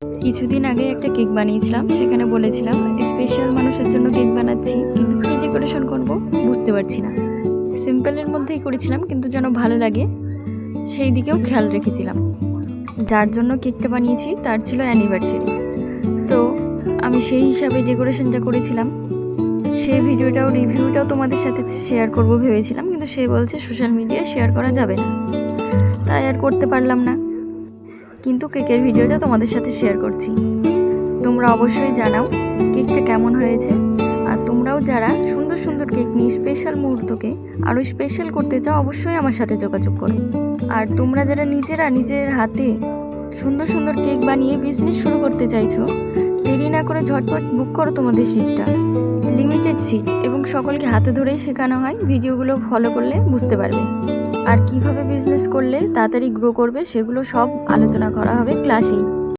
কিছুদিন আগে একটা কেক বানিয়েছিলাম, সেখানে বলেছিলাম স্পেশাল মানুষের জন্য কেক বানাচ্ছি, কিন্তু কী ডেকোরেশন করব বুঝতে পারছি না। সিম্পলের মধ্যেই করেছিলাম, কিন্তু যেন ভালো লাগে সেই দিকেও খেয়াল রেখেছিলাম। যার জন্য কেকটা বানিয়েছি তার ছিল অ্যানিভার্সারি, তো আমি সেই হিসাবে ডেকোরেশনটা করেছিলাম। সেই ভিডিওটাও রিভিউটাও তোমাদের সাথে শেয়ার করব ভেবেছিলাম, কিন্তু সে বলছে সোশ্যাল মিডিয়ায় শেয়ার করা যাবে না, তাই আর করতে পারলাম না। কিন্তু কেকের ভিডিওটা তোমাদের সাথে শেয়ার করছি। তোমরা অবশ্যই জানাও কেকটা কেমন হয়েছে, আর তোমরাও যারা সুন্দর সুন্দর কেক নিয়ে স্পেশাল মুহূর্তকে আরও স্পেশাল করতে চাও অবশ্যই আমার সাথে যোগাযোগ করো। আর তোমরা যারা নিজেরা নিজের হাতে সুন্দর সুন্দর কেক বানিয়ে বিজনেস শুরু করতে চাইছো, দেরি না করে ঝটপট বুক করো তোমাদের সিটটা। লিমিটেড সিট এবং সকলকে হাতে ধরেই শেখানো হয়, ভিডিওগুলো ফলো করলে বুঝতে পারবে। আর কিভাবে বিজনেস করলে তাড়াতাড়ি গ্রো করবে সেগুলো সব আলোচনা করা হবে ক্লাসেই।